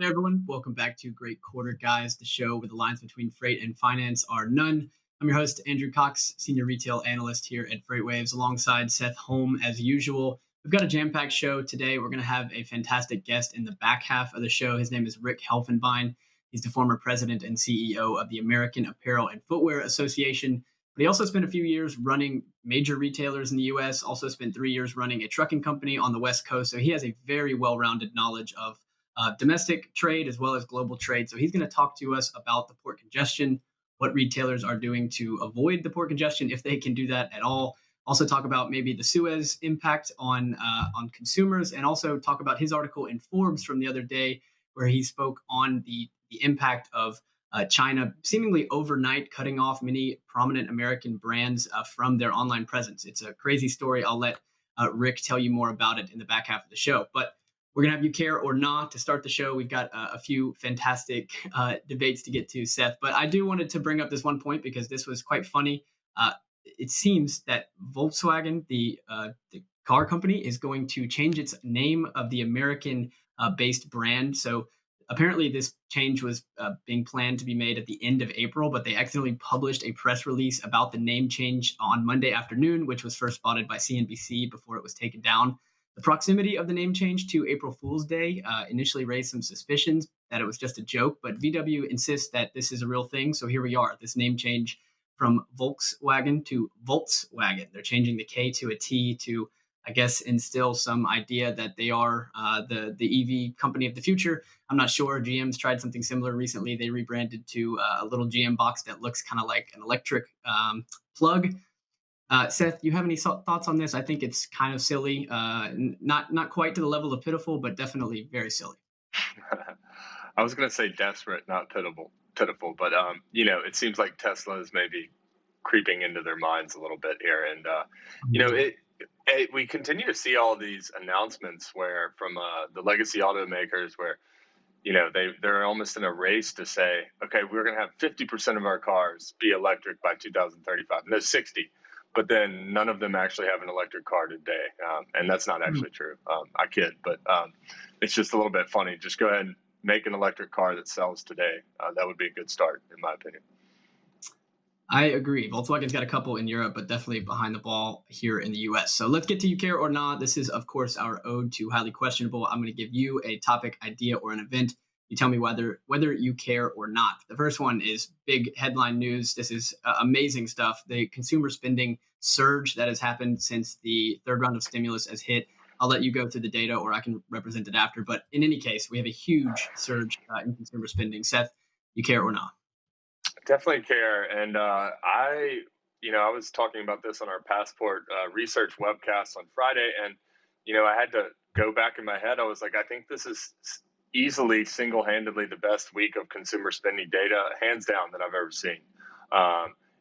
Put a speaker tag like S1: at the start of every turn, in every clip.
S1: Hey everyone, welcome back to Great Quarter Guys, the show where the lines between freight and finance are none. I'm your host, Andrew Cox, Senior Retail Analyst here at FreightWaves, alongside Seth Holm as usual. We've got a jam-packed show today. We're going to have a fantastic guest in the back half of the show. His name is Rick Helfenbein. He's the former president and CEO of the American Apparel and Footwear Association. But he also spent a few years running major retailers in the U.S., also spent 3 years running a trucking company on the West Coast. So he has a very well-rounded knowledge of domestic trade as well as global trade. So he's going to talk to us about the port congestion, what retailers are doing to avoid the port congestion, if they can do that at all. Also talk about maybe the Suez impact on consumers, and also talk about his article in Forbes from the other day, where he spoke on the impact of China seemingly overnight cutting off many prominent American brands from their online presence. It's a crazy story. I'll let Rick tell you more about it in the back half of the show. But we're going to have you care or not to start the show. We've got a few fantastic debates to get to, Seth. But I do wanted to bring up this one point because this was quite funny. It seems that Volkswagen, the car company, is going to change its name of the American-based brand. So apparently this change was being planned to be made at the end of April, but they accidentally published a press release about the name change on Monday afternoon, which was first spotted by CNBC before it was taken down. The proximity of the name change to April Fool's Day initially raised some suspicions that it was just a joke, but VW insists that this is a real thing. So here we are, this name change from Volkswagen to Volkswagen. They're changing the K to a T to, I guess, instill some idea that they are the EV company of the future. I'm not sure. GM's tried something similar recently. They rebranded to a little GM box that looks kind of like an electric plug. Seth, you have any thoughts on this? I think it's kind of silly, not quite to the level of pitiful, but definitely very silly.
S2: I was going to say desperate, not pitiful, but it seems like Tesla is maybe creeping into their minds a little bit here, and we continue to see all these announcements where from the legacy automakers where they're almost in a race to say, okay, we're going to have 50% of our cars be electric by 2035. No, 60. But then none of them actually have an electric car today. And that's not actually true. I kid, but it's just a little bit funny. Just go ahead and make an electric car that sells today. That would be a good start, in my opinion.
S1: I agree. Volkswagen's got a couple in Europe, but definitely behind the ball here in the US. So let's get to You Care or Not. This is, of course, our ode to highly questionable. I'm going to give you a topic, idea, or an event. You tell me whether you care or not. The first one is big headline news. This is amazing stuff. The consumer spending surge that has happened since the third round of stimulus has hit. I'll let you go through the data, or I can represent it after. But in any case, we have a huge surge in consumer spending. Seth, you care or not?
S2: Definitely care. And I was talking about this on our Passport research webcast on Friday. And, I had to go back in my head. I was like, I think this is easily single-handedly the best week of consumer spending data, hands down, that I've ever seen.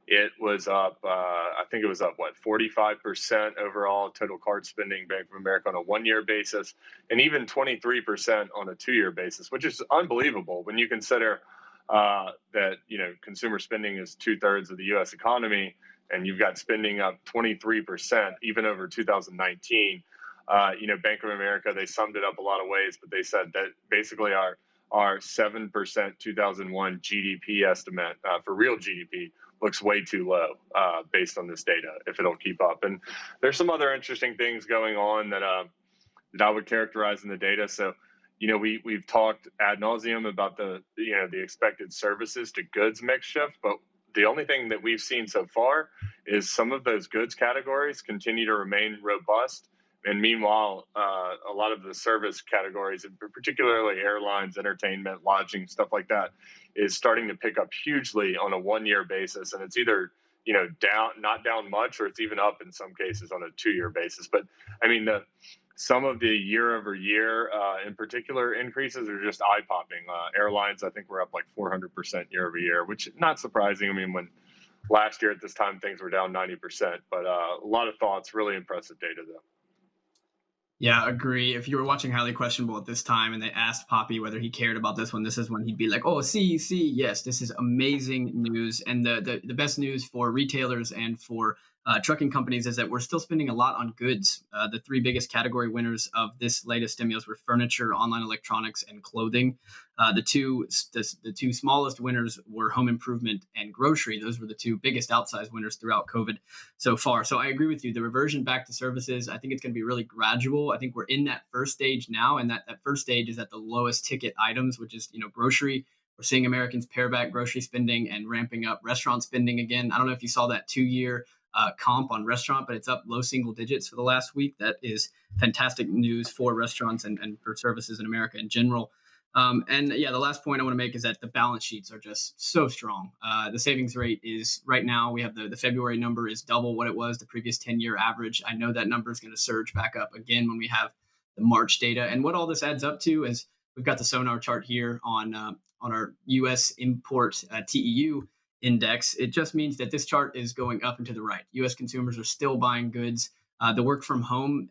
S2: It was up, I think it was up, 45% overall total card spending, Bank of America on a one-year basis, and even 23% on a two-year basis, which is unbelievable when you consider that, consumer spending is 2/3 of the U.S. economy, and you've got spending up 23% even over 2019. Bank of America, they summed it up a lot of ways, but they said that basically our 7% 2001 GDP estimate for real GDP looks way too low based on this data, if it'll keep up. And there's some other interesting things going on that I would characterize in the data. So, we've talked ad nauseum about the expected services to goods mix shift, but the only thing that we've seen so far is some of those goods categories continue to remain robust. And meanwhile, a lot of the service categories, and particularly airlines, entertainment, lodging, stuff like that, is starting to pick up hugely on a one-year basis. And it's either, not down much, or it's even up in some cases on a two-year basis. But I mean, some of the year-over-year, in particular, increases are just eye-popping. Airlines, I think, were up like 400% year-over-year, which is not surprising. I mean, when last year at this time, things were down 90%. But a lot of thoughts, really impressive data, though.
S1: Yeah, agree. If you were watching Highly Questionable at this time and they asked Poppy whether he cared about this one, this is when he'd be like, oh, see, yes, this is amazing news. And the best news for retailers and for trucking companies is that we're still spending a lot on goods. The three biggest category winners of this latest stimulus were furniture, online electronics, and clothing. The two smallest winners were home improvement and grocery. Those were the two biggest outsized winners throughout COVID so far. So I agree with you. The reversion back to services, I think it's going to be really gradual. I think we're in that first stage now, and that first stage is at the lowest ticket items, which is grocery. We're seeing Americans pare back grocery spending and ramping up restaurant spending again. I don't know if you saw that 2-year comp on restaurant, but it's up low single digits for the last week. That is fantastic news for restaurants and for services in America in general. And yeah, the last point I want to make is that the balance sheets are just so strong. The savings rate is right now, we have the February number is double what it was the previous 10-year average. I know that number is going to surge back up again when we have the March data. And what all this adds up to is we've got the Sonar chart here on our U.S. import TEU index. It just means that this chart is going up and to the right. U.S. consumers are still buying goods. The work from home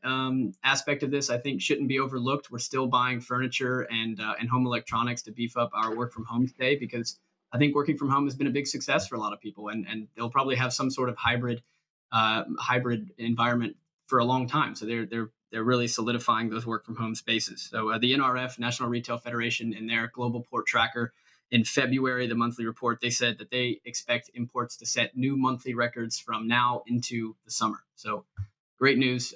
S1: aspect of this, I think, shouldn't be overlooked. We're still buying furniture and home electronics to beef up our work from home stay, because I think working from home has been a big success for a lot of people, and they'll probably have some sort of hybrid environment for a long time. So they're really solidifying those work from home spaces. So the NRF, National Retail Federation, in their global port tracker in February, the monthly report, they said that they expect imports to set new monthly records from now into the summer. So great news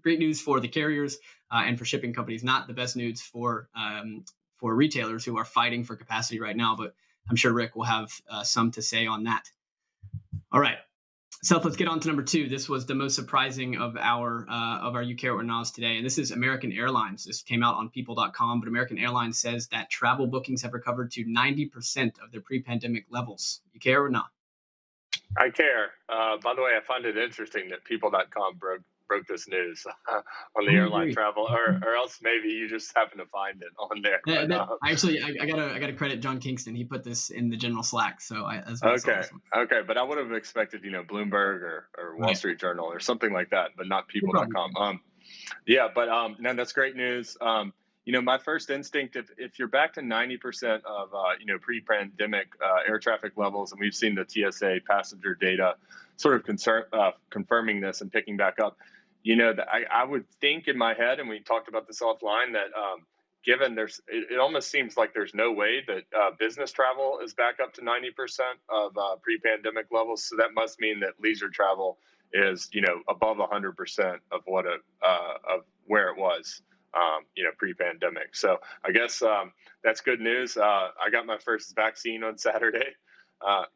S1: great news for the carriers and for shipping companies. Not the best news for retailers who are fighting for capacity right now, but I'm sure Rick will have some to say on that. All right, Seth, let's get on to number 2. This was the most surprising of our UK ordinals today, and this is American Airlines. This came out on people.com, but American Airlines says that travel bookings have recovered to 90% of their pre-pandemic levels. You care or not?
S2: I care. By the way, I find it interesting that people.com broke this news on the airline travel, or else maybe you just happen to find it on there.
S1: Yeah, I gotta credit John Kingston. He put this in the general Slack, so that's
S2: okay. But I would have expected, Bloomberg or Wall Street Journal or something like that, but not people.com. No, that's great news. My first instinct, if you're back to 90% of pre-pandemic air traffic levels, and we've seen the TSA passenger data sort of confirming this and picking back up, that I would think in my head, and we talked about this offline, that given it almost seems like there's no way that business travel is back up to 90% of pre-pandemic levels. So that must mean that leisure travel is above 100% of of where it was. Pre-pandemic. So I guess that's good news. I got my first vaccine on Saturday.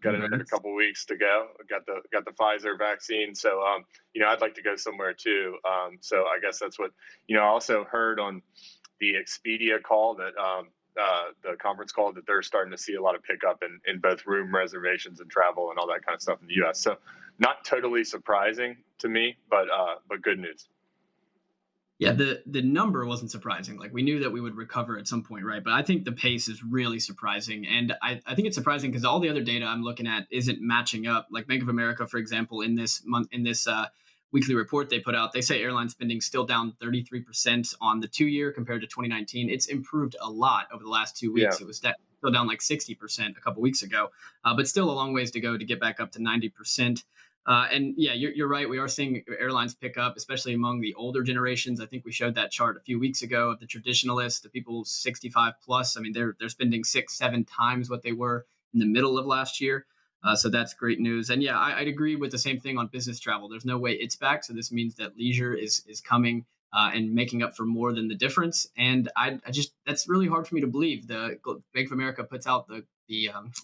S2: Got another couple of weeks to go. Got the Pfizer vaccine. So I'd like to go somewhere too. So I guess that's what I also heard on the Expedia call that the conference call that they're starting to see a lot of pickup in both room reservations and travel and all that kind of stuff in the U.S. So not totally surprising to me, but good news.
S1: Yeah, the number wasn't surprising. Like, we knew that we would recover at some point, right? But I think the pace is really surprising. And I think it's surprising because all the other data I'm looking at isn't matching up. Like Bank of America, for example, in this weekly report they put out, they say airline spending still down 33% on the 2-year compared to 2019. It's improved a lot over the last 2 weeks. Yeah. It was still down like 60% a couple weeks ago, but still a long ways to go to get back up to 90%. And yeah, you're right. We are seeing airlines pick up, especially among the older generations. I think we showed that chart a few weeks ago of the traditionalists, the people 65 plus. I mean, they're spending 6-7 times what they were in the middle of last year. So that's great news. And yeah, I'd agree with the same thing on business travel. There's no way it's back. So this means that leisure is coming and making up for more than the difference. And I just, that's really hard for me to believe. The Bank of America puts out the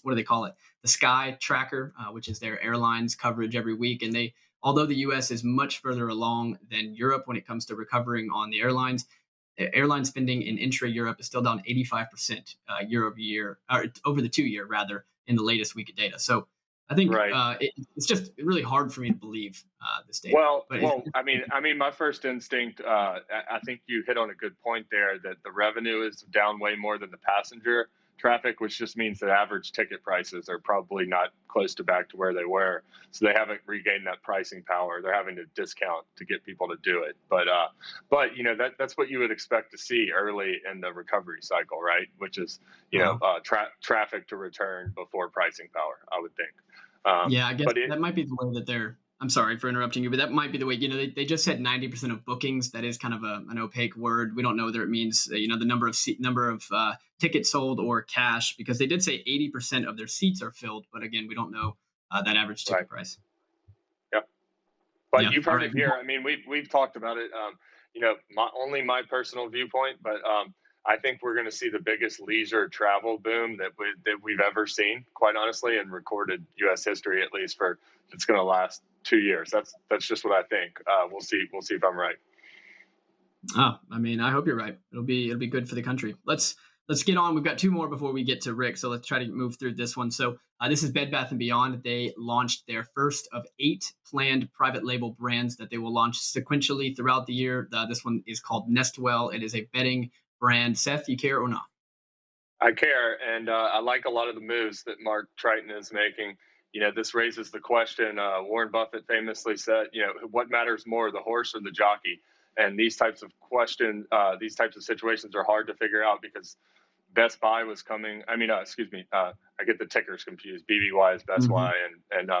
S1: what do they call it? The Sky Tracker, which is their airlines coverage every week. And although the U.S. is much further along than Europe when it comes to recovering on the airlines, airline spending in intra-Europe is still down 85% year over year, or over the 2-year rather, in the latest week of data. So I think it's just really hard for me to believe this data.
S2: Well, I mean, my first instinct, I think you hit on a good point there, that the revenue is down way more than the passenger traffic, which just means that average ticket prices are probably not close to back to where they were. So they haven't regained that pricing power. They're having to discount to get people to do it. But that's what you would expect to see early in the recovery cycle, right? Which is, traffic to return before pricing power, I would think.
S1: Yeah, I guess
S2: But it
S1: that might be the way that they're. I'm sorry for interrupting you, but that might be the way. They just said 90% of bookings. That is kind of an opaque word. We don't know whether it means the number of tickets sold or cash, because they did say 80% of their seats are filled. But again, we don't know that average
S2: right.
S1: ticket price.
S2: Yep. But
S1: Yeah.
S2: you've
S1: All
S2: heard
S1: right.
S2: it here. I mean, we've talked about it. Only my personal viewpoint, but I think we're going to see the biggest leisure travel boom that we've ever seen, quite honestly, in recorded U.S. history, at least for it's going to last 2 years. That's just what I think. We'll see. We'll see if I'm right.
S1: Oh, I mean, I hope you're right. It'll be good for the country. Let's get on. We've got two more before we get to Rick, so let's try to move through this one. So this is Bed Bath and Beyond. They launched their first of 8 planned private label brands that they will launch sequentially throughout the year. This one is called Nestwell. It is a bedding brand. Seth, you care or not?
S2: I care, and I like a lot of the moves that Mark Triton is making. This raises the question. Warren Buffett famously said, what matters more, the horse or the jockey? And these types of situations are hard to figure out because Best Buy was coming. I mean, excuse me. I get the tickers confused. BBY is Best
S1: Mm-hmm.
S2: Buy, and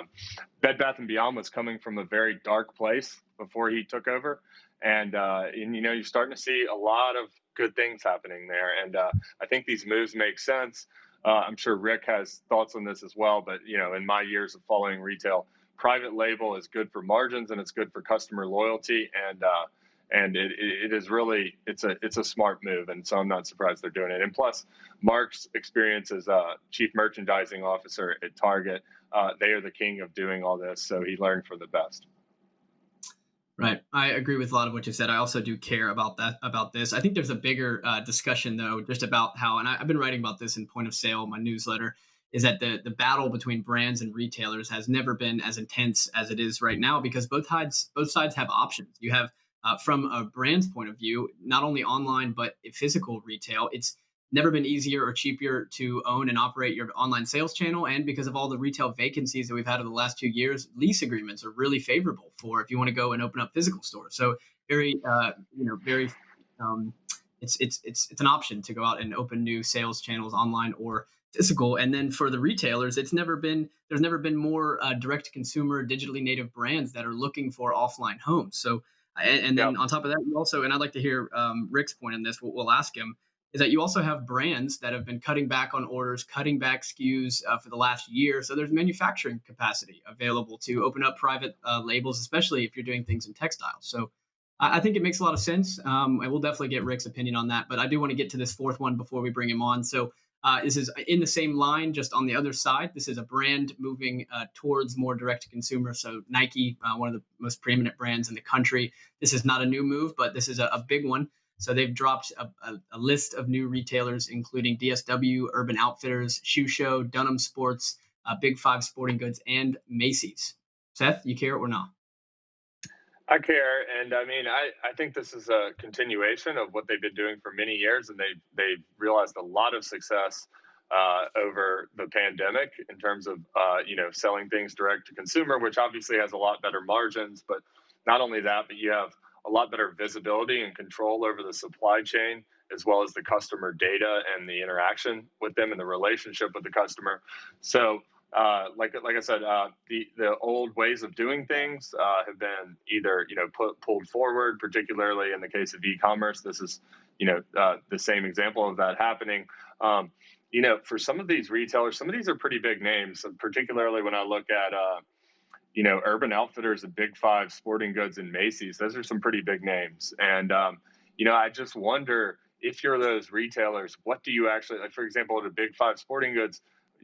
S2: Bed Bath and Beyond was coming from a very dark place before he took over, and you're starting to see a lot of good things happening there, and I think these moves make sense. I'm sure Rick has thoughts on this as well, but in my years of following retail, private label is good for margins and it's good for customer loyalty, and it is really it's a smart move, and so I'm not surprised they're doing it. And plus, Mark's experience as a chief merchandising officer at Target, they are the king of doing all this, so he learned from the best.
S1: Right. I agree with a lot of what you said. I also do care about this. I think there's a bigger discussion, though, just about how, and I've been writing about this in Point of Sale, my newsletter, is that the battle between brands and retailers has never been as intense as it is right now, because both sides have options. You have, from a brand's point of view, not only online, but physical retail. It's never been easier or cheaper to own and operate your online sales channel. And because of all the retail vacancies that we've had over the last 2 years, lease agreements are really favorable for if you want to go and open up physical stores. So very, um, it's an option to go out and open new sales channels online or physical. And then for the retailers, there's never been more direct to consumer digitally native brands that are looking for offline homes. So and
S2: Yeah.
S1: then on top of that, you also, and I'd like to hear Rick's point on this. We'll ask him, is that you also have brands that have been cutting back on orders, cutting back SKUs for the last year. So there's manufacturing capacity available to open up private labels, especially if you're doing things in textiles. So I think it makes a lot of sense. And we'll definitely get Rick's opinion on that. But I do want to get to this fourth one before we bring him on. So this is in the same line, just on the other side. This is a brand moving towards more direct to consumer. So Nike, one of the most preeminent brands in the country. This is not a new move, but this is a big one. So they've dropped a list of new retailers, including DSW, Urban Outfitters, Shoe Show, Dunham Sports, Big Five Sporting Goods, and Macy's. Seth, you care or not?
S2: I care, and I mean, I think this is a continuation of what they've been doing for many years, and they've realized a lot of success over the pandemic in terms of selling things direct to consumer, which obviously has a lot better margins. But not only that, but you have a lot better visibility and control over the supply chain, as well as the customer data and the interaction with them and the relationship with the customer. So like I said, the old ways of doing things have been either pulled forward, particularly in the case of e-commerce. This is the same example of that happening. For some of these retailers, some of these are pretty big names, particularly when I look at Urban Outfitters, and Big Five Sporting Goods, and Macy's. Those are some pretty big names, and I just wonder, if you're those retailers, what do you actually like? For example, at a Big Five Sporting Goods,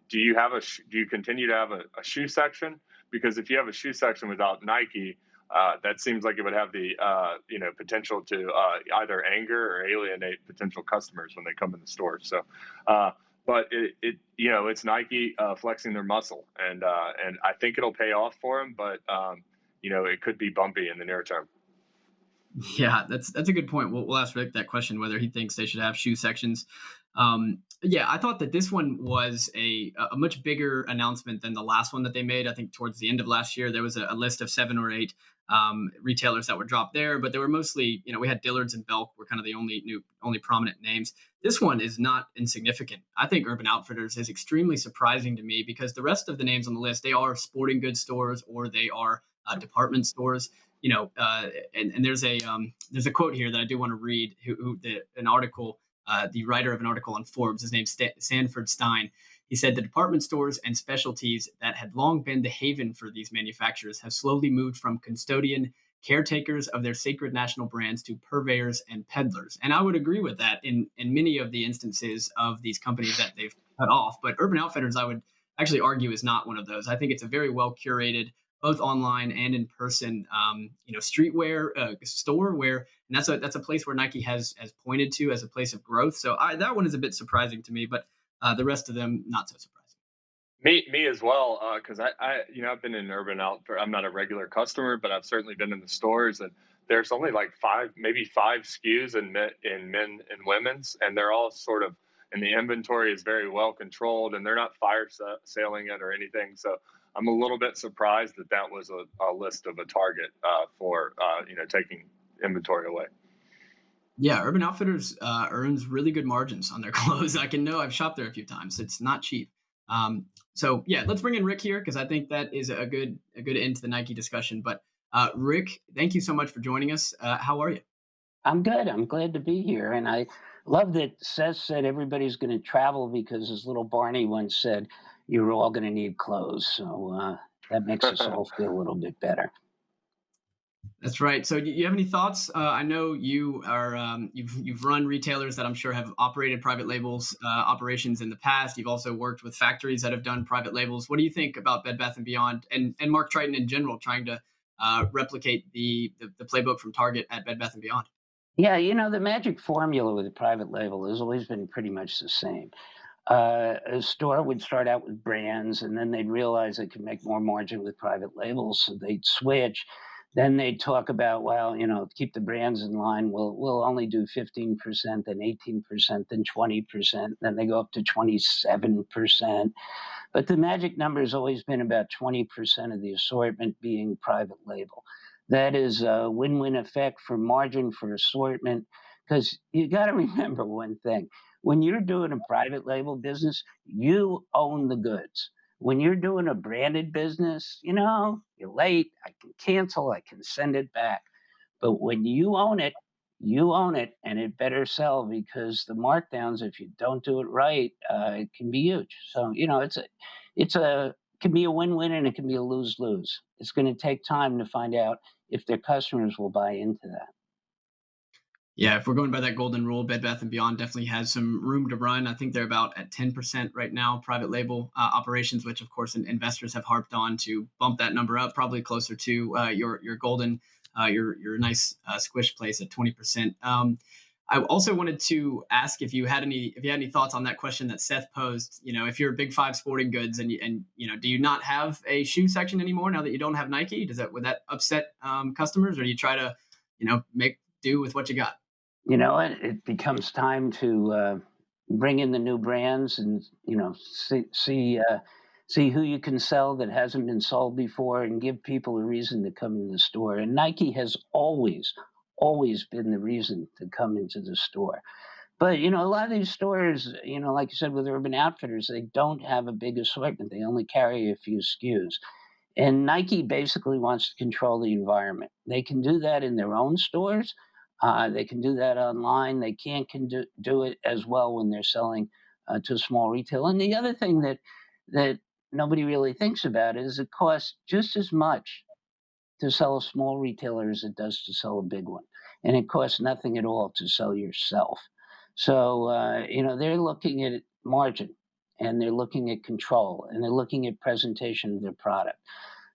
S2: do you continue to have a shoe section? Because if you have a shoe section without Nike, that seems like it would have the potential to either anger or alienate potential customers when they come in the store. So, but it's Nike flexing their muscle, and I think it'll pay off for them. But it could be bumpy in the near term.
S1: Yeah, that's a good point. We'll ask Rick that question, whether he thinks they should have shoe sections. Yeah, I thought that this one was a much bigger announcement than the last one that they made. I think towards the end of last year, there was a list of 7 or 8 retailers that were dropped there, but they were mostly, we had Dillard's and Belk were kind of the only prominent names. This one is not insignificant. I think Urban Outfitters is extremely surprising to me because the rest of the names on the list, they are sporting goods stores or they are department stores. And there's a quote here that I do want to read. The writer of an article on Forbes, his name's Sanford Stein. He said the department stores and specialties that had long been the haven for these manufacturers have slowly moved from custodian caretakers of their sacred national brands to purveyors and peddlers. And I would agree with that in many of the instances of these companies that they've cut off. But Urban Outfitters, I would actually argue, is not one of those. I think it's a very well curated, both online and in person, streetwear store and that's a place where Nike has pointed to as a place of growth. So that one is a bit surprising to me, but the rest of them not so surprising.
S2: Me as well, because I've been in Urban Outfitters. I'm not a regular customer, but I've certainly been in the stores, and there's only like maybe five SKUs in men and women's, and they're all sort of, and the inventory is very well controlled, and they're not fire selling it or anything. So I'm a little bit surprised that was a list of a target for taking inventory away.
S1: Yeah, Urban Outfitters earns really good margins on their clothes. I've shopped there a few times. It's not cheap. So yeah, let's bring in Rick here because I think that is a good end to the Nike discussion. But Rick, thank you so much for joining us. How are you?
S3: I'm good. I'm glad to be here. And I love that Seth said everybody's going to travel because his little Barney once said, you're all going to need clothes. So that makes us all feel a little bit better.
S1: That's right. So, do you have any thoughts? I know you are you've run retailers that I'm sure have operated private labels operations in the past. You've also worked with factories that have done private labels. What do you think about Bed Bath and Beyond and Mark Triton in general trying to replicate the playbook from Target at Bed Bath and Beyond?
S3: Yeah, the magic formula with a private label has always been pretty much the same. A store would start out with brands, and then they'd realize they could make more margin with private labels, so they'd switch. Then they'd talk about, well, keep the brands in line. We'll only do 15%, then 18%, then 20%. Then they go up to 27%. But the magic number has always been about 20% of the assortment being private label. That is a win-win effect for margin, for assortment, because you got to remember one thing. When you're doing a private label business, you own the goods. When you're doing a branded business, you're late, I can cancel, I can send it back. But when you own it, and it better sell because the markdowns, if you don't do it right, it can be huge. So, it can be a win-win and it can be a lose-lose. It's going to take time to find out if their customers will buy into that.
S1: Yeah, if we're going by that golden rule, Bed Bath & Beyond definitely has some room to run. I think they're about at 10% right now, private label operations, which of course investors have harped on to bump that number up, probably closer to your golden, your nice squish place at 20%. I also wanted to ask if you had any thoughts on that question that Seth posed. If you're a Big Five sporting goods and do you not have a shoe section anymore now that you don't have Nike? Would that upset customers, or do you try to make do with what you got?
S3: It becomes time to bring in the new brands and see who you can sell that hasn't been sold before, and give people a reason to come in the store. And Nike has always been the reason to come into the store. But a lot of these stores, like you said with Urban Outfitters, they don't have a big assortment. They only carry a few SKUs. And Nike basically wants to control the environment. They can do that in their own stores. They can do that online. They can't do it as well when they're selling to small retail. And the other thing that nobody really thinks about is it costs just as much to sell a small retailer as it does to sell a big one. And it costs nothing at all to sell yourself. So, they're looking at margin, and they're looking at control, and they're looking at presentation of their product.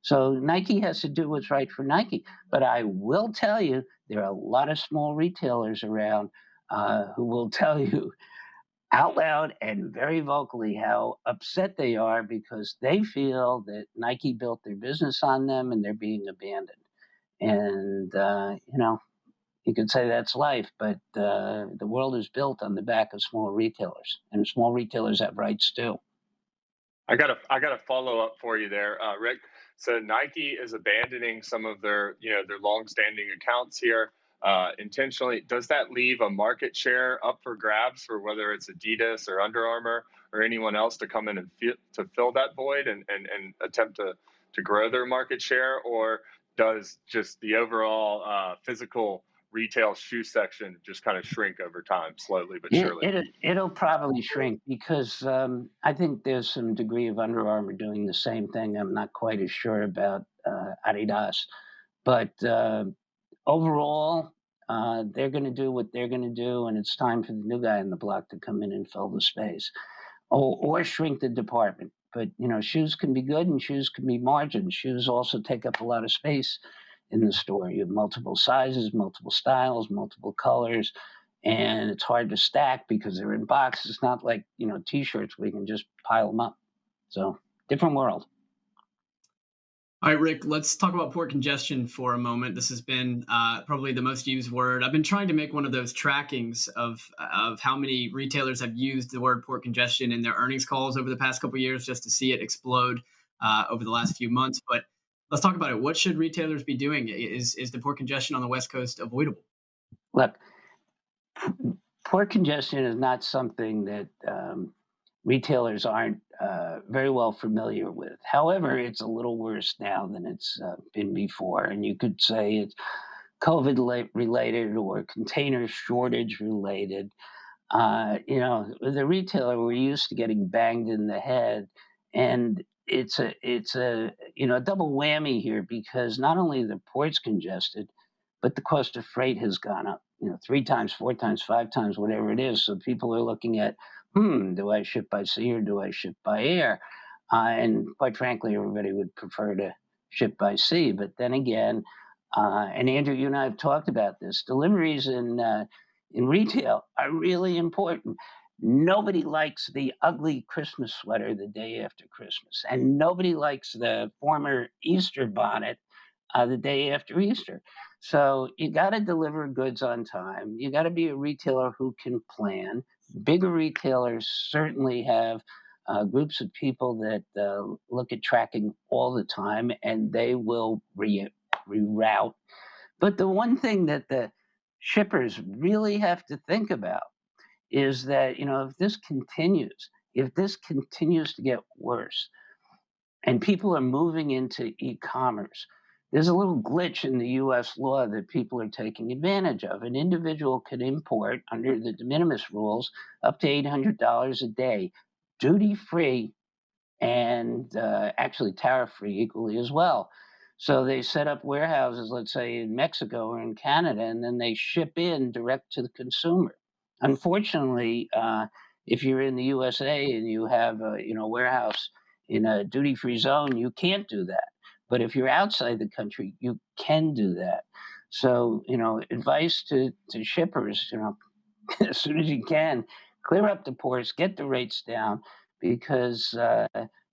S3: So Nike has to do what's right for Nike. But I will tell you, there are a lot of small retailers around who will tell you out loud and very vocally how upset they are because they feel that Nike built their business on them and they're being abandoned. And, you could say that's life, but the world is built on the back of small retailers, and small retailers have rights too.
S2: I got a follow up for you there, Rick. So Nike is abandoning some of their, their longstanding accounts here intentionally. Does that leave a market share up for grabs for whether it's Adidas or Under Armour or anyone else to come in and to fill that void and attempt to grow their market share? Or does just the overall physical retail shoe section just kind of shrink over time, slowly but surely?
S3: It'll probably shrink because I think there's some degree of Under Armour doing the same thing. I'm not quite as sure about Adidas, but overall, they're going to do what they're going to do, and it's time for the new guy on the block to come in and fill the space, or shrink the department. But shoes can be good, and shoes can be margins. Shoes also take up a lot of space in the store. You have multiple sizes, multiple styles, multiple colors, and it's hard to stack because they're in boxes. It's not like T-shirts where you can just pile them up. So different world.
S1: All right, Rick, let's talk about port congestion for a moment. This has been probably the most used word. I've been trying to make one of those trackings of how many retailers have used the word port congestion in their earnings calls over the past couple of years, just to see it explode over the last few months. But let's talk about it. What should retailers be doing? Is the port congestion on the West Coast avoidable?
S3: Look, port congestion is not something that retailers aren't very well familiar with. However, it's a little worse now than it's been before. And you could say it's COVID related or container shortage related. The retailer, we're used to getting banged in the head. And it's a double whammy here, because not only the port's congested, but the cost of freight has gone up, 3 times, 4 times, 5 times, whatever it is. So people are looking at, do I ship by sea or do I ship by air? And quite frankly, everybody would prefer to ship by sea. But then again, and Andrew, you and I have talked about this, deliveries in retail are really important. Nobody likes the ugly Christmas sweater the day after Christmas, and nobody likes the former Easter bonnet the day after Easter. So you got to deliver goods on time. You got to be a retailer who can plan. Bigger retailers certainly have groups of people that look at tracking all the time, and they will reroute. But the one thing that the shippers really have to think about is that, if this continues to get worse, and people are moving into e-commerce, there's a little glitch in the U.S. law that people are taking advantage of. An individual can import, under the de minimis rules, up to $800 a day, duty-free, and actually tariff-free equally as well. So they set up warehouses, let's say in Mexico or in Canada, and then they ship in direct to the consumer. Unfortunately, if you're in the USA and you have a warehouse in a duty-free zone, you can't do that. But if you're outside the country, you can do that. So, advice to shippers, as soon as you can, clear up the ports, get the rates down, because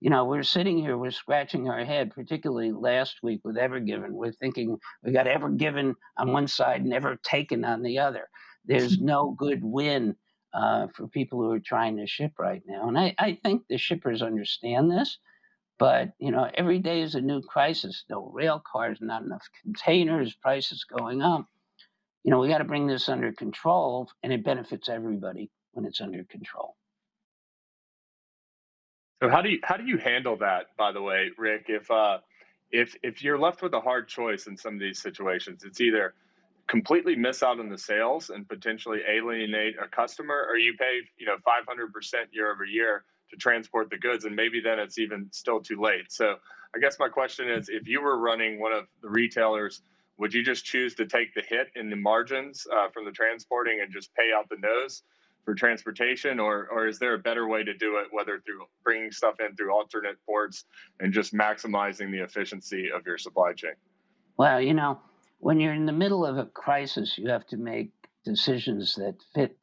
S3: we're sitting here, we're scratching our head, particularly last week with Ever Given. We're thinking we got Ever Given on one side and Ever Taken on the other. There's no good win for people who are trying to ship right now. And I think the shippers understand this, but every day is a new crisis. No rail cars, not enough containers, prices going up. We got to bring this under control, and it benefits everybody when it's under control.
S2: So how do you handle that, by the way, Rick? If you're left with a hard choice in some of these situations, it's either completely miss out on the sales and potentially alienate a customer, or you pay 500% year over year to transport the goods, and maybe then it's even still too late. So I guess my question is, if you were running one of the retailers, would you just choose to take the hit in the margins from the transporting and just pay out the nose for transportation, or is there a better way to do it, whether through bringing stuff in through alternate ports and just maximizing the efficiency of your supply chain?
S3: Well, when you're in the middle of a crisis, you have to make decisions that fit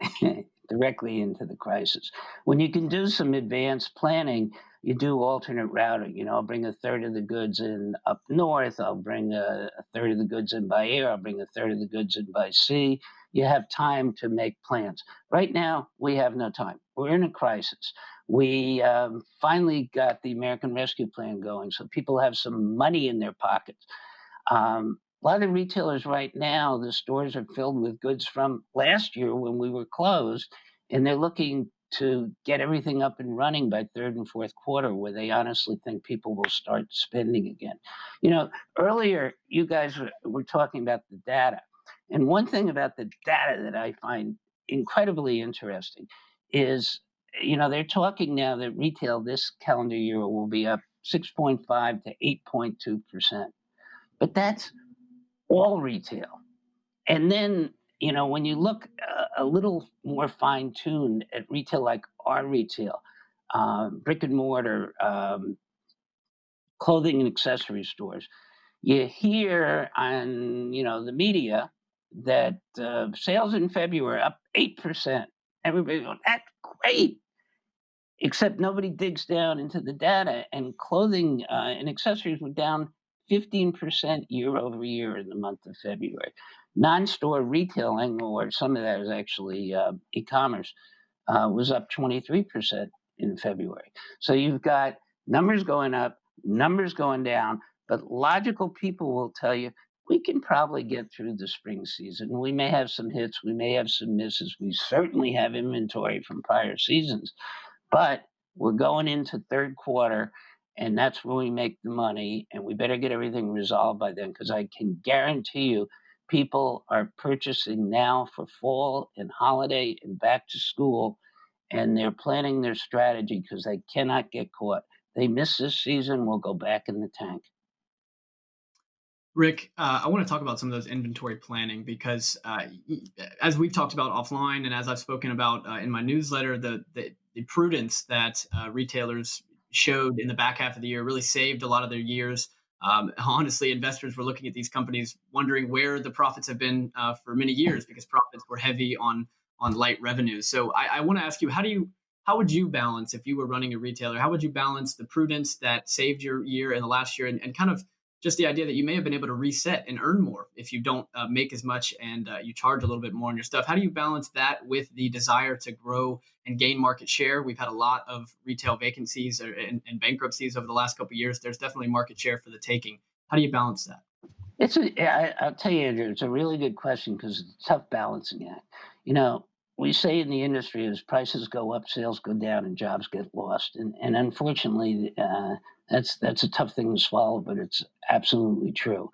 S3: directly into the crisis. When you can do some advanced planning, you do alternate routing. I'll bring a third of the goods in up north. I'll bring a third of the goods in by air. I'll bring a third of the goods in by sea. you have time to make plans. Right now, we have no time. We're in a crisis. We finally got the American Rescue Plan going, so people have some money in their pockets. A lot of the retailers right now, the stores are filled with goods from last year when we were closed, and they're looking to get everything up and running by third and fourth quarter, where they honestly think people will start spending again. Earlier, you guys were talking about the data. And one thing about the data that I find incredibly interesting is, they're talking now that retail this calendar year will be up 6.5 to 8.2%. But that's all retail. And then, when you look a little more fine-tuned at retail like our retail, brick and mortar, clothing and accessory stores, you hear on, the media that sales in February up 8%. Everybody's going, that's great. Except nobody digs down into the data, and clothing and accessories were down 15% year over year in the month of February. Non-store retailing, or some of that is actually e-commerce, was up 23% in February. So you've got numbers going up, numbers going down, but logical people will tell you we can probably get through the spring season. We may have some hits, we may have some misses. We certainly have inventory from prior seasons. But we're going into third quarter, and that's where we make the money, and we better get everything resolved by then, because I can guarantee you people are purchasing now for fall and holiday and back to school, and they're planning their strategy because they cannot get caught. They miss this season, we'll go back in the tank.
S1: Rick, I want to talk about some of those inventory planning because, as we've talked about offline, and as I've spoken about in my newsletter, the prudence that retailers showed in the back half of the year really saved a lot of their years. Honestly, investors were looking at these companies wondering where the profits have been for many years, because profits were heavy on light revenues. So I want to ask you, how would you balance, if you were running a retailer, how would you balance the prudence that saved your year in the last year, and kind of just the idea that you may have been able to reset and earn more if you don't make as much, and you charge a little bit more on your stuff? How do you balance that with the desire to grow and gain market share? We've had a lot of retail vacancies and bankruptcies over the last couple of years. There's definitely market share for the taking. How do you balance that?
S3: I'll tell you, Andrew, it's a really good question because it's a tough balancing act. We say in the industry, as prices go up, sales go down, and jobs get lost. And unfortunately, that's a tough thing to swallow, but it's absolutely true.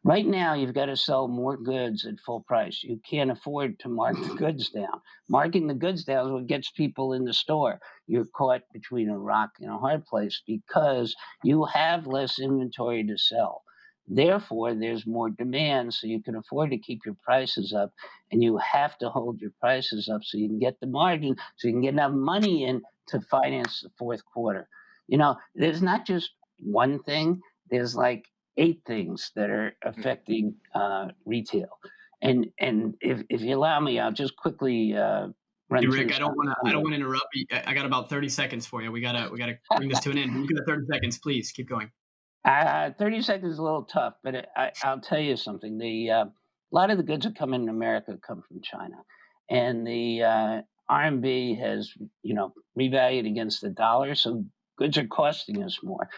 S3: Right now, you've got to sell more goods at full price. You can't afford to mark the goods down. Marking the goods down is what gets people in the store. You're caught between a rock and a hard place because you have less inventory to sell. Therefore, there's more demand, so you can afford to keep your prices up, and you have to hold your prices up so you can get the margin, so you can get enough money in to finance the fourth quarter. There's not just one thing. There's like 8 things that are affecting retail. And if you allow me, I'll just quickly run
S1: Hey,
S3: through.
S1: Rick, I don't want to interrupt you. I got about 30 seconds for you. We gotta bring this to an end. You got 30 seconds, please keep going.
S3: 30 seconds is a little tough, but I'll tell you something. A lot of the goods that come in America come from China, and the RMB has, revalued against the dollar, so goods are costing us more.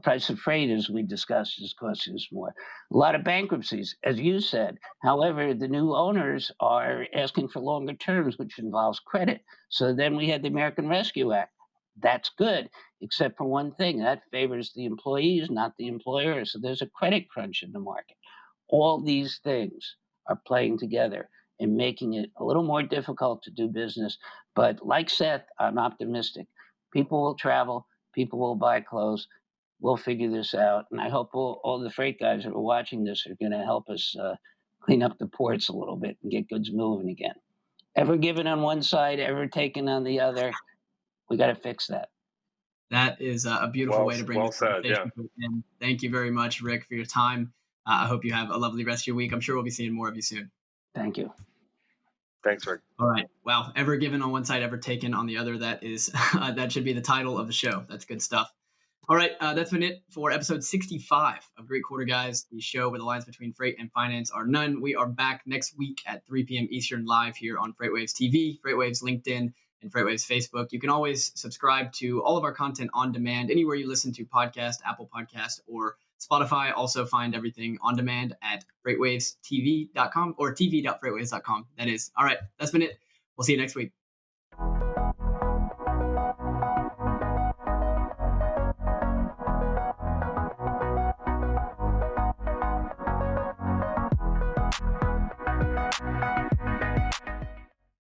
S3: Price of freight, as we discussed, is costing us more. A lot of bankruptcies, as you said. However, the new owners are asking for longer terms, which involves credit. So then we had the American Rescue Act. That's good, except for one thing. That favors the employees, not the employer. So there's a credit crunch in the market. All these things are playing together and making it a little more difficult to do business. But like Seth, I'm optimistic. People will travel. People will buy clothes. We'll figure this out. And I hope all the freight guys that are watching this are going to help us clean up the ports a little bit and get goods moving again. Ever given on one side, ever taken on the other. We got to fix that.
S1: That is a beautiful way to bring this conversation
S2: to
S1: an end. Thank you very much, Rick, for your time. I hope you have a lovely rest of your week. I'm sure we'll be seeing more of you soon.
S3: Thank you.
S2: Thanks, Rick.
S1: All right. Wow. Ever given on one side, ever taken on the other. That is that should be the title of the show. That's good stuff. All right, that's been it for episode 65 of Great Quarter Guys, the show where the lines between freight and finance are none. We are back next week at 3 p.m. Eastern live here on FreightWaves TV, FreightWaves LinkedIn, and FreightWaves Facebook. You can always subscribe to all of our content on demand anywhere you listen to podcast, Apple Podcast, or Spotify. Also find everything on demand at freightwavestv.com or tv.freightwaves.com. That is. All right, that's been it. We'll see you next week.